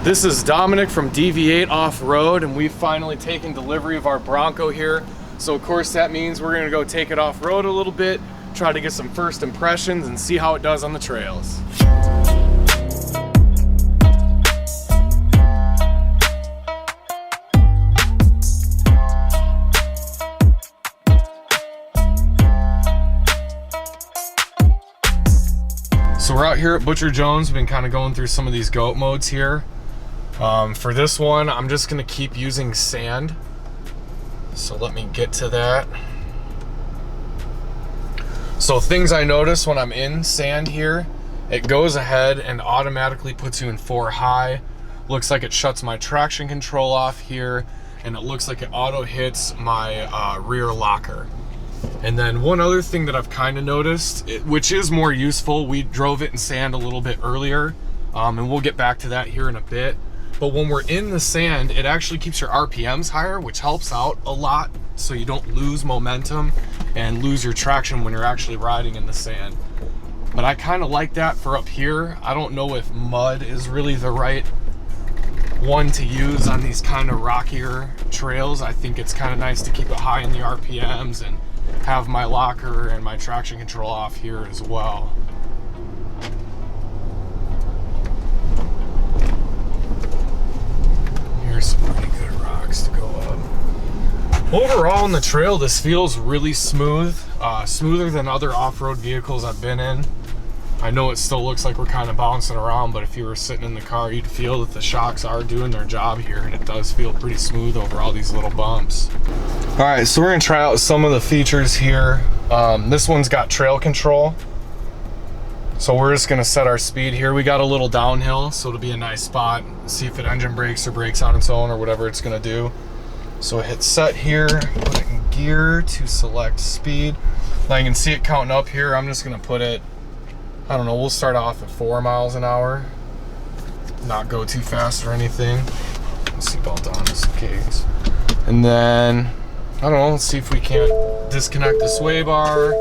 This is Dominic from DV8 Offroad, and we've finally taken delivery of our Bronco here. So of course that means we're gonna go take it off-road a little bit, try to get some first impressions and see how it does on the trails. So we're out here at Butcher Jones. We've been kind of going through some of these goat modes here. For this one, I'm just gonna keep using sand. So let me get to that. So things I notice when I'm in sand here, it goes ahead and automatically puts you in 4 high. Looks like it shuts my traction control off here, and it looks like it auto hits my rear locker. And then one other thing that I've kind of noticed, which is more useful, we drove it in sand a little bit earlier, and we'll get back to that here in a bit. But when we're in the sand, it actually keeps your RPMs higher, which helps out a lot, so you don't lose momentum and lose your traction when you're actually riding in the sand. But I kind of like that for up here. I don't know if mud is really the right one to use on these kind of rockier trails. I think it's kind of nice to keep it high in the RPMs and have my locker and my traction control off here as well. Here's some pretty good rocks to go up. Overall on the trail, this feels really smooth, smoother than other off-road vehicles I've been in. I know it still looks like we're kind of bouncing around, but if you were sitting in the car, you'd feel that the shocks are doing their job here, and it does feel pretty smooth over all these little bumps. All right, so we're gonna try out some of the features here. This one's got trail control. So we're just gonna set our speed here. We got a little downhill, so it'll be a nice spot. See if it engine brakes or brakes on its own or whatever it's gonna do. So hit set here, put it in gear to select speed. Now you can see it counting up here. I'm just gonna put it, I don't know, we'll start off at 4 miles an hour. Not go too fast or anything. Seatbelt on just in case. And then, I don't know, let's see if we can't disconnect the sway bar.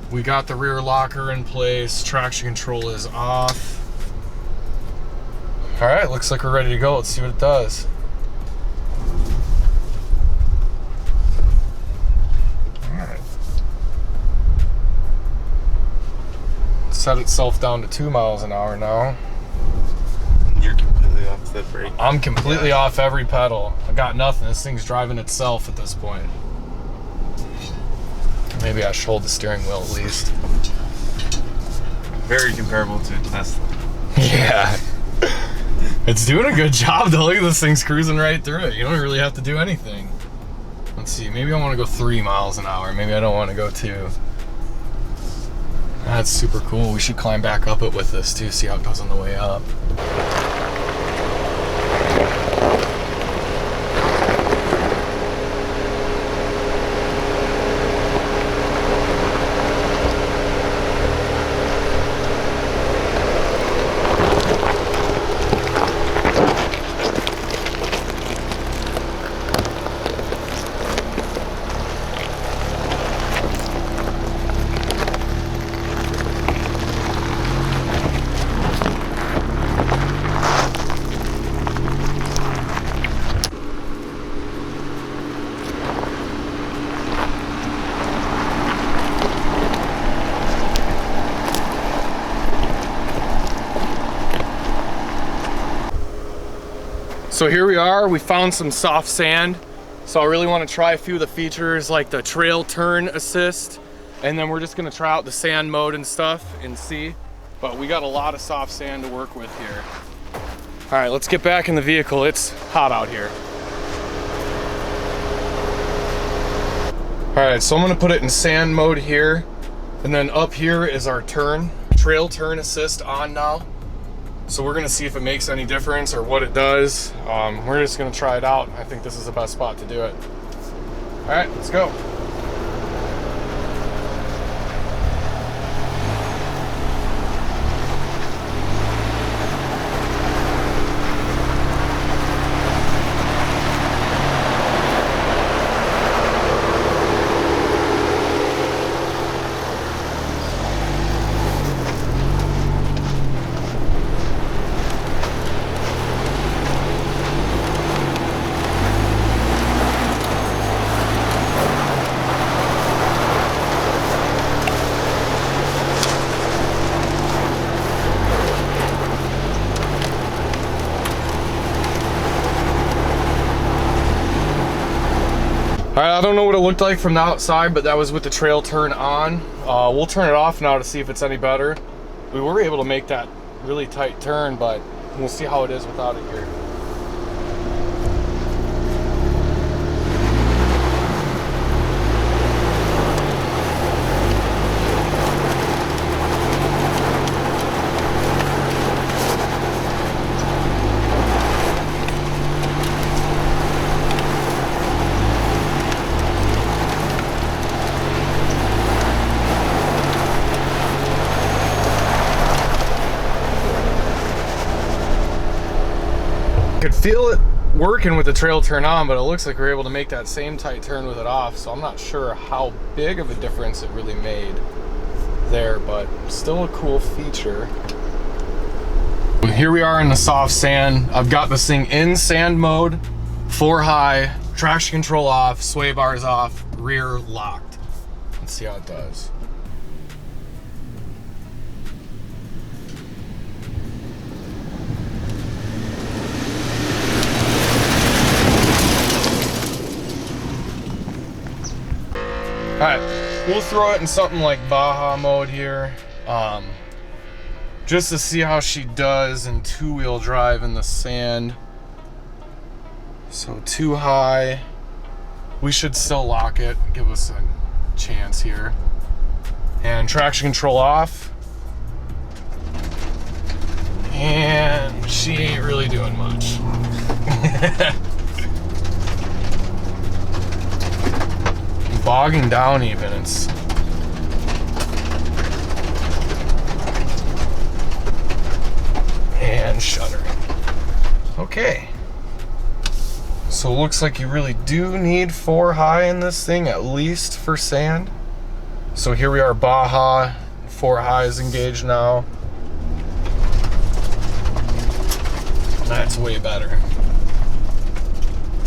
We got the rear locker in place. Traction control is off. All right, looks like we're ready to go. Let's see what it does. All right. Set itself down to 2 miles an hour now. You're completely off the brake. I'm completely off every pedal. I got nothing. This thing's driving itself at this point. Maybe I should hold the steering wheel at least. Very comparable to a Tesla. Yeah. It's doing a good job though. Look at this thing's cruising right through it. You don't really have to do anything. Let's see, maybe I want to go 3 miles an hour. Maybe I don't want to go 2. That's super cool. We should climb back up it with this too, see how it does on the way up. So here we are, we found some soft sand. So I really want to try a few of the features like the trail turn assist, and then we're just gonna try out the sand mode and stuff and see. But we got a lot of soft sand to work with here. All right, let's get back in the vehicle. It's hot out here. All right, so I'm gonna put it in sand mode here. And then up here is our trail turn assist on now. So we're gonna see if it makes any difference or what it does. We're just gonna try it out. I think this is the best spot to do it. All right, let's go. right, I don't know what it looked like from the outside, but that was with the trail turn on. We'll turn it off now to see if it's any better. We were able to make that really tight turn, but we'll see how it is without it here. Could feel it working with the trail turn on, but it looks like we're able to make that same tight turn with it off, so I'm not sure how big of a difference it really made there, but still a cool feature. Here we are in the soft sand. I've got this thing in sand mode, 4 high, traction control off, sway bars off, rear locked. Let's see how it does. All right, we'll throw it in something like Baja mode here, just to see how she does in 2-wheel drive in the sand. So 2 high, we should still lock it, give us a chance here. And traction control off. And she ain't really doing much. Bogging down even, it's and shuttering. Okay, so it looks like you really do need 4 high in this thing, at least for sand. So here we are, Baja, 4 high is engaged now. That's way better.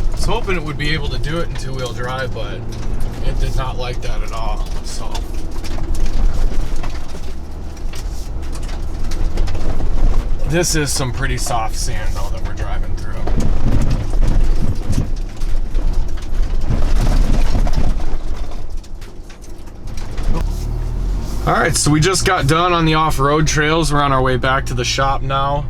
I was hoping it would be able to do it in 2-wheel drive, but it did not like that at all, so. This is some pretty soft sand though that we're driving through. All right, so we just got done on the off-road trails. We're on our way back to the shop now.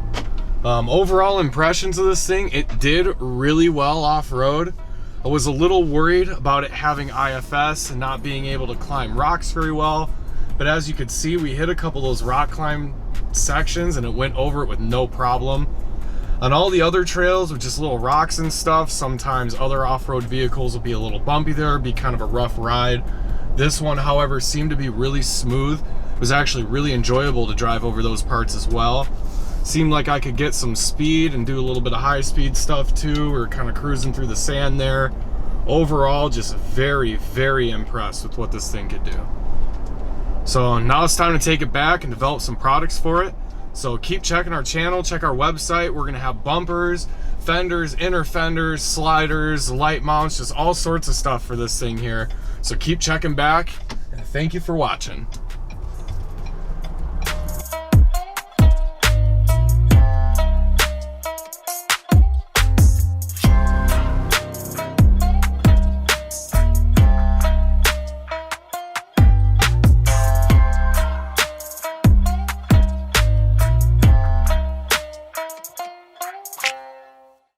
Overall impressions of this thing, it did really well off-road. I was a little worried about it having IFS and not being able to climb rocks very well, but as you could see, we hit a couple of those rock climb sections and it went over it with no problem. On all the other trails with just little rocks and stuff, sometimes other off-road vehicles will be a little bumpy there, be kind of a rough ride. This one, however, seemed to be really smooth. It was actually really enjoyable to drive over those parts as well. Seemed like I could get some speed and do a little bit of high speed stuff too. We were kind of cruising through the sand there. Overall, just very, very impressed with what this thing could do. So now it's time to take it back and develop some products for it. So keep checking our channel, check our website. We're gonna have bumpers, fenders, inner fenders, sliders, light mounts, just all sorts of stuff for this thing here. So keep checking back, and thank you for watching.